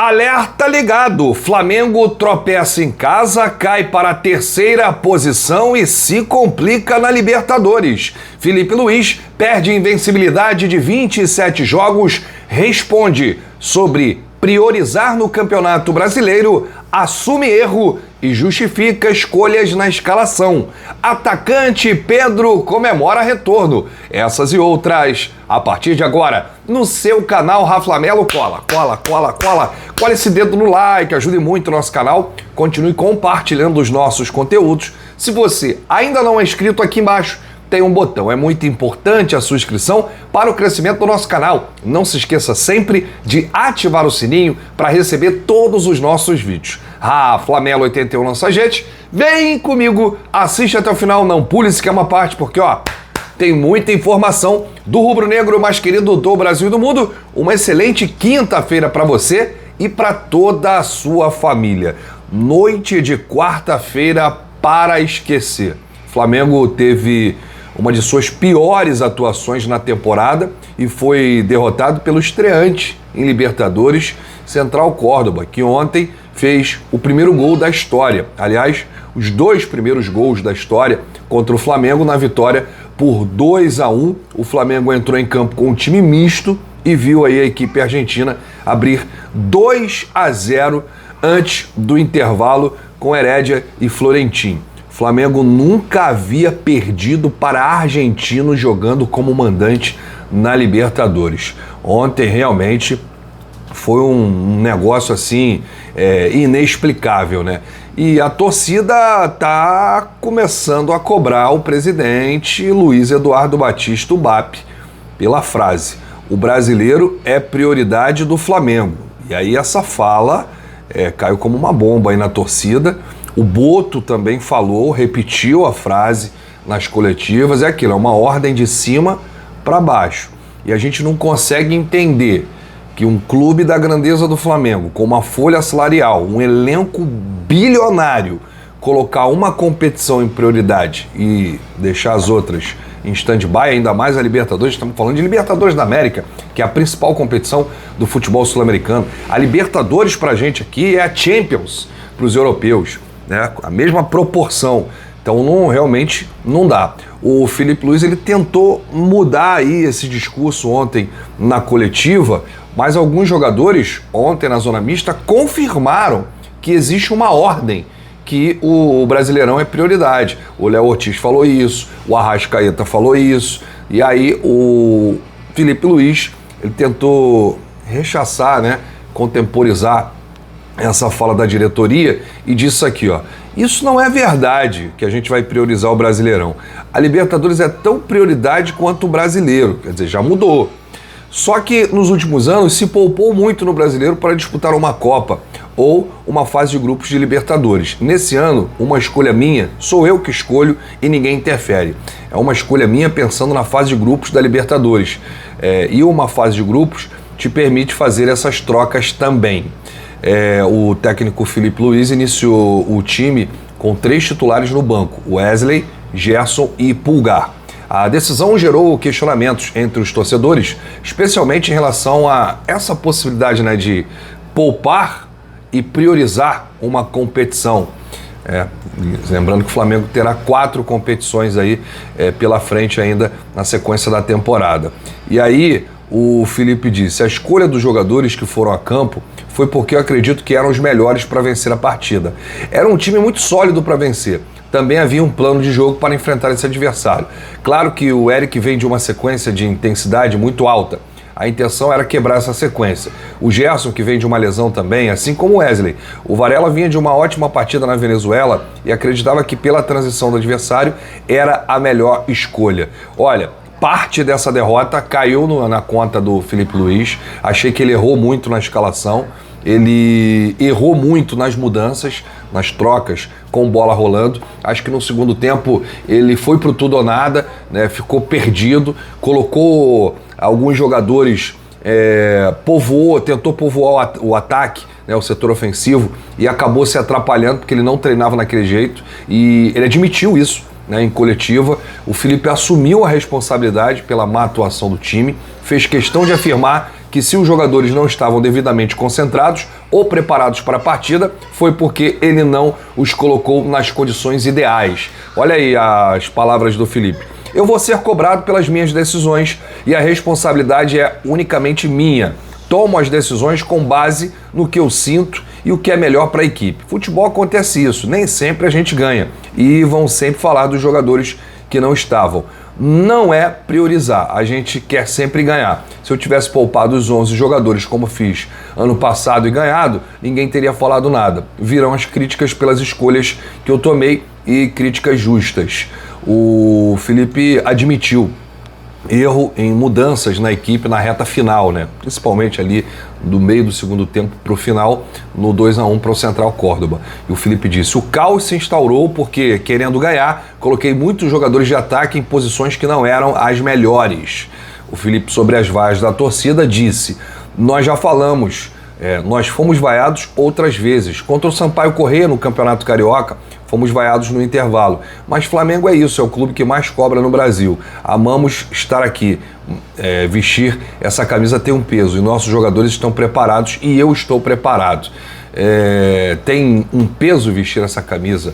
Alerta ligado, Flamengo tropeça em casa, cai para a terceira posição e se complica na Libertadores. Filipe Luís perde invencibilidade de 27 jogos, responde sobre priorizar no Campeonato Brasileiro, assume erro e justifica escolhas na escalação. Atacante Pedro comemora retorno. Essas e outras, a partir de agora, no seu canal Raflamelo. Cola esse dedo no like, ajude muito o nosso canal. Continue compartilhando os nossos conteúdos. Se você ainda não é inscrito, aqui embaixo tem um botão. É muito importante a sua inscrição para o crescimento do nosso canal. Não se esqueça sempre de ativar o sininho para receber todos os nossos vídeos. Raflamelo 81 nossa gente, vem comigo, assiste até o final, não pule esse que é uma parte, porque tem muita informação do rubro-negro mais querido do Brasil e do mundo. Uma excelente quinta-feira para você e para toda a sua família. Noite de quarta-feira para esquecer. Flamengo teve uma de suas piores atuações na temporada e foi derrotado pelo estreante em Libertadores, Central Córdoba, que ontem fez o primeiro gol da história. Aliás, os dois primeiros gols da história contra o Flamengo na vitória por 2-1. O Flamengo entrou em campo com um time misto e viu aí a equipe argentina abrir 2-0 antes do intervalo com Herédia e Florentino. O Flamengo nunca havia perdido para argentino jogando como mandante na Libertadores. Ontem realmente foi um negócio assim inexplicável, né? E a torcida tá começando a cobrar o presidente Luiz Eduardo Batista Ubap pela frase: o brasileiro é prioridade do Flamengo. E aí essa fala caiu como uma bomba aí na torcida. O Boto também falou, repetiu a frase nas coletivas. É aquilo, é uma ordem de cima para baixo. E a gente não consegue entender que um clube da grandeza do Flamengo, com uma folha salarial, um elenco bilionário, colocar uma competição em prioridade e deixar as outras em stand-by, ainda mais a Libertadores. Estamos falando de Libertadores da América, que é a principal competição do futebol sul-americano. A Libertadores pra gente aqui é a Champions pros europeus, né? A mesma proporção. Então realmente não dá. O Filipe Luís ele tentou mudar aí esse discurso ontem na coletiva, mas alguns jogadores ontem na zona mista confirmaram que existe uma ordem, que o Brasileirão é prioridade. O Léo Ortiz falou isso, o Arrascaeta falou isso, e aí o Filipe Luís ele tentou rechaçar, né, contemporizar essa fala da diretoria e disse aqui, isso não é verdade que a gente vai priorizar o Brasileirão. A Libertadores é tão prioridade quanto o Brasileiro, quer dizer, já mudou. Só que nos últimos anos se poupou muito no Brasileiro para disputar uma Copa ou uma fase de grupos de Libertadores. Nesse ano, uma escolha minha, sou eu que escolho e ninguém interfere. É uma escolha minha pensando na fase de grupos da Libertadores. E uma fase de grupos te permite fazer essas trocas também. O técnico Filipe Luís iniciou o time com 3 titulares no banco: Wesley, Gerson e Pulgar. A decisão gerou questionamentos entre os torcedores, especialmente em relação a essa possibilidade, né, de poupar e priorizar uma competição. Lembrando que o Flamengo terá 4 competições aí pela frente ainda na sequência da temporada. E aí o Filipe disse: a escolha dos jogadores que foram a campo foi porque eu acredito que eram os melhores para vencer a partida. Era um time muito sólido para vencer. Também havia um plano de jogo para enfrentar esse adversário. Claro que o Eric vem de uma sequência de intensidade muito alta. A intenção era quebrar essa sequência. O Gerson, que vem de uma lesão também, assim como o Wesley. O Varela vinha de uma ótima partida na Venezuela e acreditava que pela transição do adversário era a melhor escolha. Olha, parte dessa derrota caiu na conta do Filipe Luís. Achei que ele errou muito na escalação. Ele errou muito nas mudanças, nas trocas com bola rolando. Acho que no segundo tempo ele foi pro tudo ou nada, né? Ficou perdido, colocou alguns jogadores, tentou povoar o ataque, né, o setor ofensivo, e acabou se atrapalhando porque ele não treinava naquele jeito, e ele admitiu isso, né, em coletiva. O Filipe assumiu a responsabilidade pela má atuação do time, fez questão de afirmar que se os jogadores não estavam devidamente concentrados ou preparados para a partida, foi porque ele não os colocou nas condições ideais. Olha aí as palavras do Felipe. Eu vou ser cobrado pelas minhas decisões e a responsabilidade é unicamente minha. Tomo as decisões com base no que eu sinto e o que é melhor para a equipe. Futebol acontece isso, nem sempre a gente ganha. E vão sempre falar dos jogadores que não estavam. Não é priorizar, a gente quer sempre ganhar. Se eu tivesse poupado os 11 jogadores como fiz ano passado e ganhado, ninguém teria falado nada. Virão as críticas pelas escolhas que eu tomei e críticas justas. O Felipe admitiu erro em mudanças na equipe na reta final, né? Principalmente ali do meio do segundo tempo para o final, no 2-1 para o Central Córdoba. E o Felipe disse, o caos se instaurou porque, querendo ganhar, coloquei muitos jogadores de ataque em posições que não eram as melhores. O Felipe, sobre as vaias da torcida, disse, nós já falamos, nós fomos vaiados outras vezes. Contra o Sampaio Corrêa no Campeonato Carioca, fomos vaiados no intervalo. Mas Flamengo é isso, é o clube que mais cobra no Brasil. Amamos estar aqui. Vestir essa camisa tem um peso e nossos jogadores estão preparados e eu estou preparado. Tem um peso vestir essa camisa,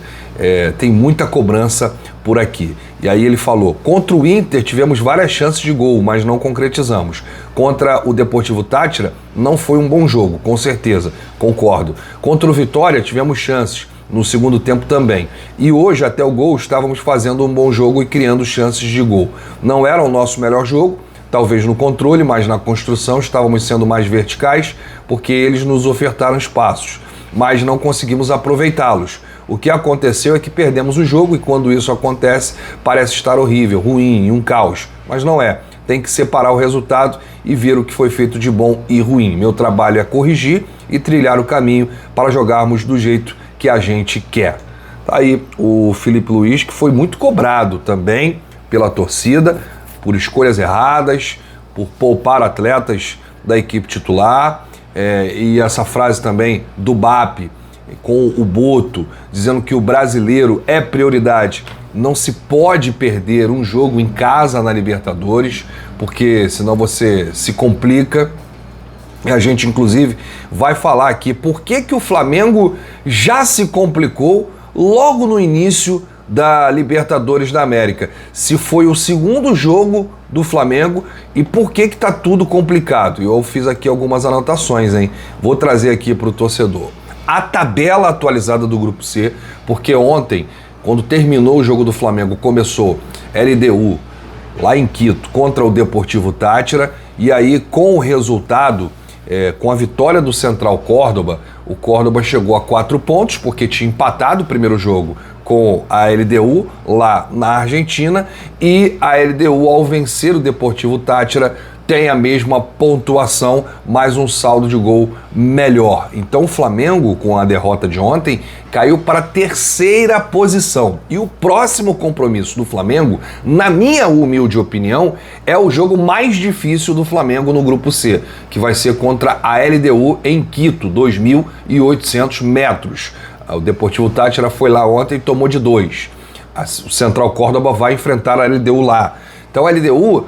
tem muita cobrança por aqui. E aí ele falou, contra o Inter tivemos várias chances de gol, mas não concretizamos. Contra o Deportivo Táchira não foi um bom jogo, com certeza, concordo. Contra o Vitória tivemos chances, no segundo tempo também. E hoje, até o gol, estávamos fazendo um bom jogo e criando chances de gol. Não era o nosso melhor jogo, talvez no controle, mas na construção estávamos sendo mais verticais, porque eles nos ofertaram espaços, mas não conseguimos aproveitá-los. O que aconteceu é que perdemos o jogo e quando isso acontece, parece estar horrível, ruim, um caos. Mas não é. Tem que separar o resultado e ver o que foi feito de bom e ruim. Meu trabalho é corrigir e trilhar o caminho para jogarmos do jeito que a gente quer. Tá aí o Felipe Luiz, que foi muito cobrado também pela torcida, por escolhas erradas, por poupar atletas da equipe titular, e essa frase também do BAP com o Boto, dizendo que o brasileiro é prioridade. Não se pode perder um jogo em casa na Libertadores, porque senão você se complica. A gente, inclusive, vai falar aqui por que o Flamengo já se complicou logo no início da Libertadores da América. Se foi o segundo jogo do Flamengo e por que tá tudo complicado. Eu fiz aqui algumas anotações, hein? Vou trazer aqui para o torcedor. A tabela atualizada do Grupo C, porque ontem, quando terminou o jogo do Flamengo, começou LDU lá em Quito contra o Deportivo Táchira e aí com o resultado... com a vitória do Central Córdoba, o Córdoba chegou a 4 pontos, porque tinha empatado o primeiro jogo com a LDU lá na Argentina, e a LDU, ao vencer o Deportivo Táchira, tem a mesma pontuação, mais um saldo de gol melhor. Então o Flamengo, com a derrota de ontem, caiu para a 3ª posição. E o próximo compromisso do Flamengo, na minha humilde opinião, é o jogo mais difícil do Flamengo no Grupo C, que vai ser contra a LDU em Quito, 2.800 metros. O Deportivo Táchira foi lá ontem e tomou de 2. O Central Córdoba vai enfrentar a LDU lá. Então a LDU...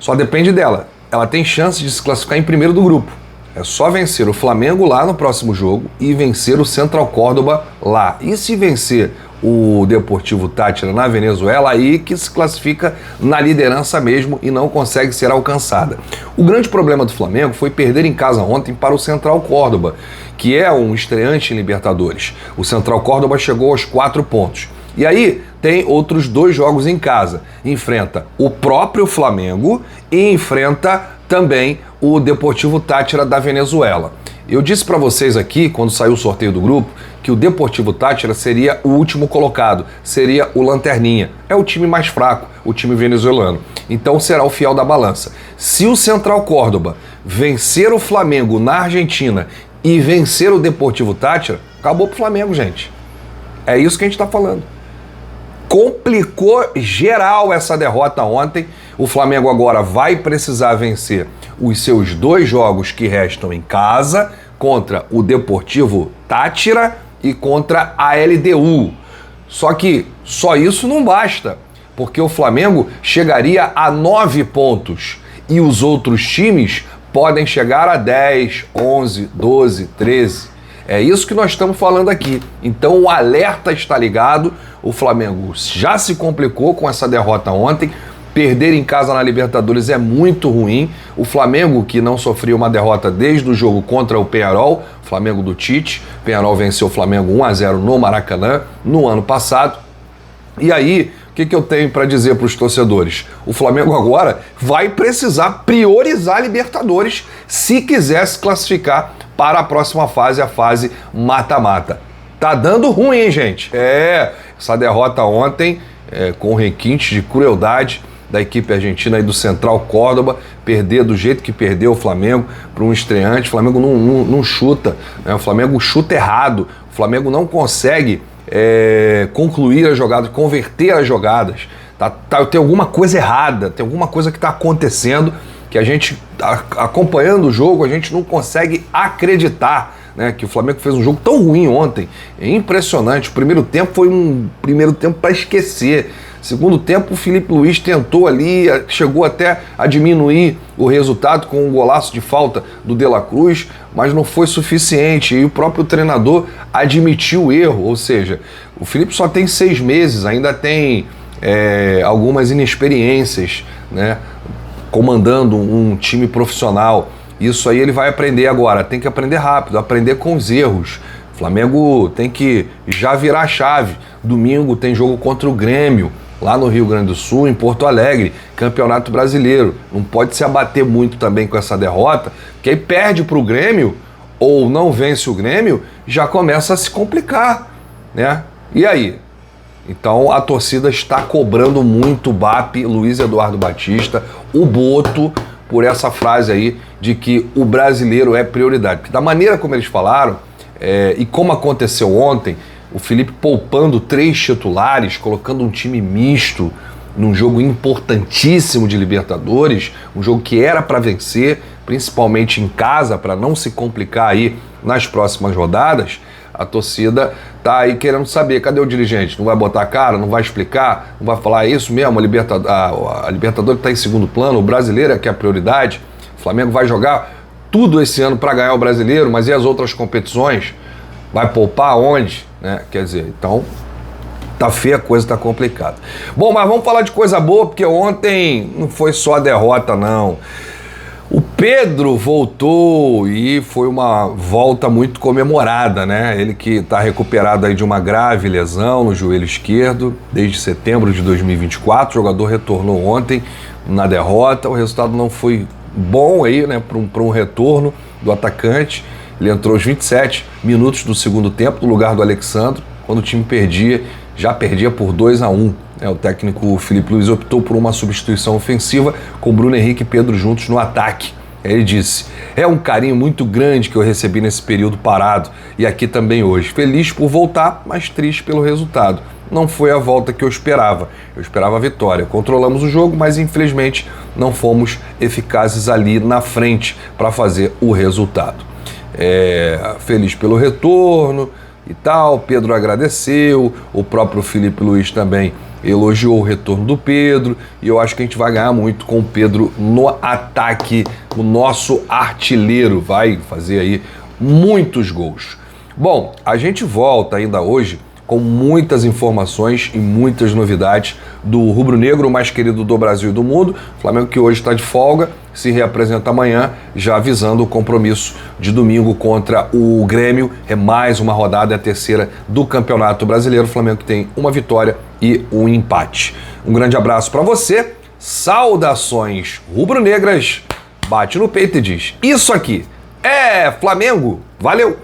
só depende dela. Ela tem chance de se classificar em primeiro do grupo. É só vencer o Flamengo lá no próximo jogo e vencer o Central Córdoba lá. E se vencer o Deportivo Táchira na Venezuela, aí que se classifica na liderança mesmo e não consegue ser alcançada. O grande problema do Flamengo foi perder em casa ontem para o Central Córdoba, que é um estreante em Libertadores. O Central Córdoba chegou aos 4 pontos. E aí tem outros 2 jogos em casa. Enfrenta o próprio Flamengo e enfrenta também o Deportivo Táchira da Venezuela. Eu disse para vocês aqui, quando saiu o sorteio do grupo, que o Deportivo Táchira seria o último colocado, seria o lanterninha. É o time mais fraco, o time venezuelano. Então será o fiel da balança. Se o Central Córdoba vencer o Flamengo na Argentina e vencer o Deportivo Táchira, acabou pro Flamengo, gente. É isso que a gente está falando. Complicou geral essa derrota ontem. O Flamengo agora vai precisar vencer os seus 2 jogos que restam em casa, contra o Deportivo Táchira e contra a LDU. Só que só isso não basta, porque o Flamengo chegaria a 9 pontos e os outros times podem chegar a 10, 11, 12, 13. É isso que nós estamos falando aqui. Então o alerta está ligado. O Flamengo já se complicou com essa derrota ontem. Perder em casa na Libertadores é muito ruim. O Flamengo, que não sofreu uma derrota desde o jogo contra o Peñarol, Flamengo do Tite. Peñarol venceu o Flamengo 1-0 no Maracanã no ano passado. E aí, o que eu tenho para dizer para os torcedores? O Flamengo agora vai precisar priorizar a Libertadores se quiser se classificar para a próxima fase, a fase mata-mata. Tá dando ruim, hein, gente? Essa derrota ontem, com requinte de crueldade da equipe argentina aí do Central Córdoba, perder do jeito que perdeu o Flamengo para um estreante. O Flamengo não chuta, né? O Flamengo chuta errado, o Flamengo não consegue concluir as jogadas, converter as jogadas. Tem alguma coisa errada, tem alguma coisa que está acontecendo que a gente, acompanhando o jogo, a gente não consegue acreditar, né, que o Flamengo fez um jogo tão ruim ontem. É impressionante. O primeiro tempo foi um primeiro tempo para esquecer. Segundo tempo, o Filipe Luís tentou ali, chegou até a diminuir o resultado com um golaço de falta do De La Cruz, mas não foi suficiente. E o próprio treinador admitiu o erro, ou seja, o Filipe só tem 6 meses, ainda tem algumas inexperiências, né, comandando um time profissional. Isso aí ele vai aprender agora, tem que aprender rápido, aprender com os erros. O Flamengo tem que já virar a chave. Domingo tem jogo contra o Grêmio, lá no Rio Grande do Sul, em Porto Alegre, Campeonato Brasileiro. Não pode se abater muito também com essa derrota, porque aí perde para o Grêmio, ou não vence o Grêmio, já começa a se complicar, né? E aí? Então a torcida está cobrando muito o BAP, Luiz Eduardo Batista, o Boto, por essa frase aí de que o brasileiro é prioridade. Porque da maneira como eles falaram, e como aconteceu ontem, o Felipe poupando 3 titulares, colocando um time misto num jogo importantíssimo de Libertadores, um jogo que era para vencer, principalmente em casa, para não se complicar aí nas próximas rodadas, a torcida tá aí querendo saber, cadê o dirigente? Não vai botar a cara, não vai explicar, não vai falar isso mesmo, a Libertadores está em segundo plano, o brasileiro é que é a prioridade, o Flamengo vai jogar tudo esse ano para ganhar o brasileiro, mas e as outras competições? Vai poupar onde? Né? Quer dizer, então tá feia a coisa, tá complicada. Bom, mas vamos falar de coisa boa, porque ontem não foi só a derrota, não. O Pedro voltou e foi uma volta muito comemorada, né? Ele que está recuperado aí de uma grave lesão no joelho esquerdo desde setembro de 2024. O jogador retornou ontem na derrota. O resultado não foi bom aí, né? Para um retorno do atacante. Ele entrou aos 27 minutos do segundo tempo no lugar do Alexandro, quando o time já perdia por 2-1. O técnico Filipe Luís optou por uma substituição ofensiva com Bruno Henrique e Pedro juntos no ataque. Ele disse: é um carinho muito grande que eu recebi nesse período parado e aqui também hoje. Feliz por voltar, mas triste pelo resultado. Não foi a volta que eu esperava. Eu esperava a vitória. Controlamos o jogo, mas infelizmente não fomos eficazes ali na frente para fazer o resultado. Feliz pelo retorno e tal. Pedro agradeceu, o próprio Filipe Luís também elogiou o retorno do Pedro, e eu acho que a gente vai ganhar muito com o Pedro no ataque. O nosso artilheiro vai fazer aí muitos gols. Bom, a gente volta ainda hoje com muitas informações e muitas novidades do rubro-negro mais querido do Brasil e do mundo. O Flamengo, que hoje está de folga, se reapresenta amanhã, já avisando o compromisso de domingo contra o Grêmio. É mais uma rodada, é a terceira do Campeonato Brasileiro. O Flamengo que tem uma vitória e um empate. Um grande abraço para você, saudações rubro-negras, bate no peito e diz: isso aqui é Flamengo. Valeu!